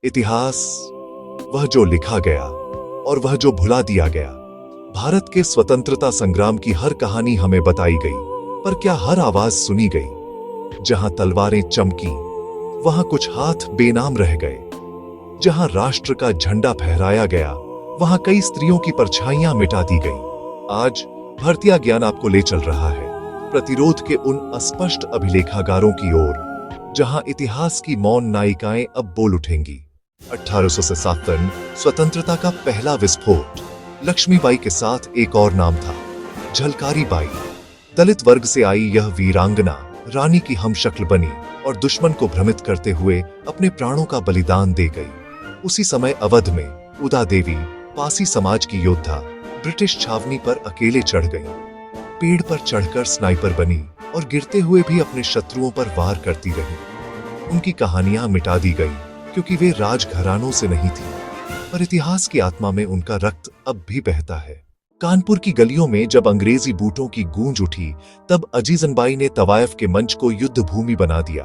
इतिहास, वह जो लिखा गया और वह जो भुला दिया गया। भारत के स्वतंत्रता संग्राम की हर कहानी हमें बताई गई, पर क्या हर आवाज सुनी गई? जहां तलवारें चमकी, वहां कुछ हाथ बेनाम रह गए। जहां राष्ट्र का झंडा फहराया गया, वहां कई स्त्रियों की परछाइयां मिटा दी गई। आज भारतीय ज्ञान आपको ले चल रहा है प्रतिरोध के उन अस्पष्ट अभिलेखागारों की ओर, जहां इतिहास की मौन नायिकाएं अब बोल उठेंगी। 1857 स्वतंत्रता का पहला विस्फोट। लक्ष्मीबाई के साथ एक और नाम था, झलकारी बाई। दलित वर्ग से आई यह वीरांगना रानी की हमशक्ल बनी और दुश्मन को भ्रमित करते हुए अपने प्राणों का बलिदान दे गई। उसी समय अवध में उदा देवी, पासी समाज की योद्धा, ब्रिटिश छावनी पर अकेले चढ़ गई। पेड़ पर चढ़कर स्नाइपर बनी और गिरते हुए भी अपने शत्रुओं पर वार करती रही। उनकी कहानियां मिटा दी गई क्योंकि वे राजघरानों से नहीं थी, पर इतिहास की आत्मा में उनका रक्त अब भी बहता है। कानपुर की गलियों में जब अंग्रेजी बूटों की गूंज उठी, तब अजीजनबाई ने तवायफ के मंच को युद्ध भूमि बना दिया।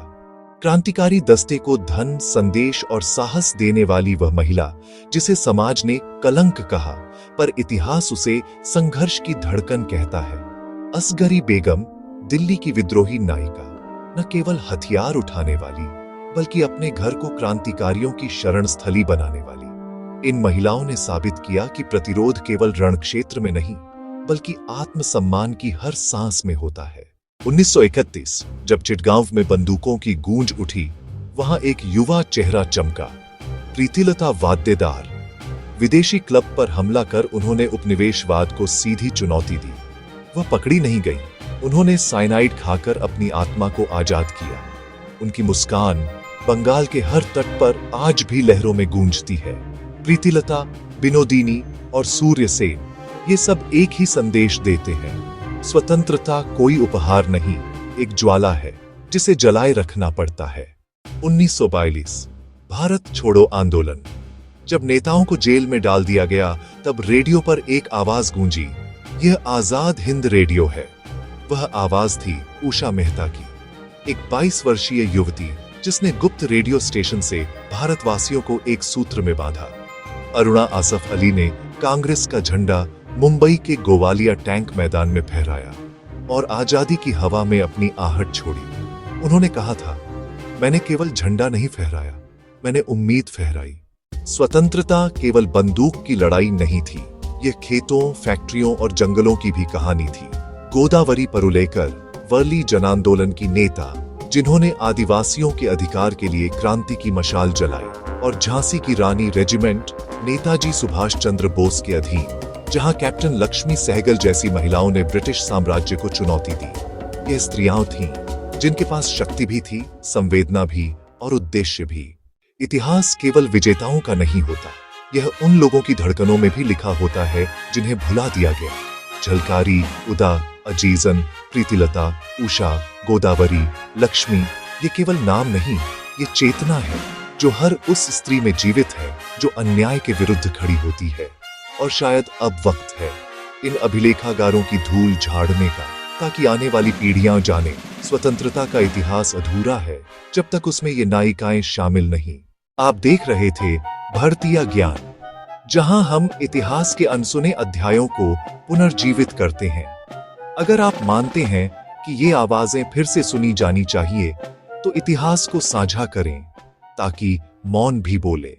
क्रांतिकारी दस्ते को धन, संदेश और साहस देने वाली वह महिला, जिसे समाज ने कलंक कहा, पर इतिहास उसे संघर्ष की धड़कन कहता है। असगरी बेगम, दिल्ली की विद्रोही नायिका, न केवल हथियार उठाने वाली, बल्कि अपने घर को क्रांतिकारियों की शरण स्थली बनाने वाली। इन महिलाओं ने साबित किया कि प्रतिरोध केवल रणक्षेत्र में नहीं, बल्कि आत्मसम्मान की हर सांस में होता है। 1931 जब चिटगांव में बंदूकों की गूंज उठी, वहां एक युवा चेहरा चमका, प्रीतिलता वाद्यदार। विदेशी क्लब पर हमला कर उन्होंने उपनिवेशवाद को सीधी चुनौती दी। वह पकड़ी नहीं गई, उन्होंने साइनाइड खाकर अपनी आत्मा को आजाद किया। उनकी मुस्कान बंगाल के हर तट पर आज भी लहरों में गूंजती है। प्रीतिलता, बिनोदिनी और सूर्य सेन, ये सब एक ही संदेश देते हैं। स्वतंत्रता कोई उपहार नहीं, एक ज्वाला है जिसे जलाए रखना पड़ता है। 1942 भारत छोड़ो आंदोलन। जब नेताओं को जेल में डाल दिया गया, तब रेडियो पर एक आवाज गूंजी, यह आजाद हिंद रेडियो है। वह आवाज थी उषा मेहता की, एक 22 वर्षीय युवती जिसने गुप्त रेडियो स्टेशन से भारतवासियों को एक सूत्र में बांधा। अरुणा आसफ अली ने कांग्रेस का झंडा मुंबई के गोवालिया टैंक मैदान में फहराया और आजादी की हवा में अपनी आहट छोड़ी। उन्होंने कहा था, मैंने केवल झंडा नहीं फहराया, मैंने उम्मीद फहराई। स्वतंत्रता केवल बंदूक की लड़ाई नहीं थी, यह खेतों, फैक्ट्रियों और जंगलों की भी कहानी थी। गोदावरी परुलेकर, वर्ली जनांदोलन की नेता, जिन्होंने आदिवासियों के अधिकार के लिए क्रांति की मशाल जलाई, और झांसी की रानी रेजिमेंट, नेताजी सुभाष चंद्र बोस के अधीन, जहां कैप्टन लक्ष्मी सहगल जैसी महिलाओं ने ब्रिटिश साम्राज्य को चुनौती दी। ये स्त्रियां थीं जिनके पास शक्ति भी थी, संवेदना भी और उद्देश्य भी। इतिहास केवल विजेताओं का नहीं होता, यह उन लोगों की धड़कनों में भी लिखा होता है जिन्हें भुला दिया गया। झलकारी, उदा, अजीजन, प्रीतिलता, उषा, गोदावरी, लक्ष्मी, ये केवल नाम नहीं, ये चेतना है जो हर उस स्त्री में जीवित है जो अन्याय के विरुद्ध खड़ी होती है। और शायद अब वक्त है इन अभिलेखागारों की धूल झाड़ने का, ताकि आने वाली पीढ़ियां जाने, स्वतंत्रता का इतिहास अधूरा है जब तक उसमें ये नायिकाएं शामिल नहीं। आप देख रहे थे भारतीय ज्ञान, जहां हम इतिहास के अनसुने अध्यायों को पुनर्जीवित करते हैं। अगर आप मानते हैं कि ये आवाजें फिर से सुनी जानी चाहिए, तो इतिहास को साझा करें ताकि मौन भी बोले।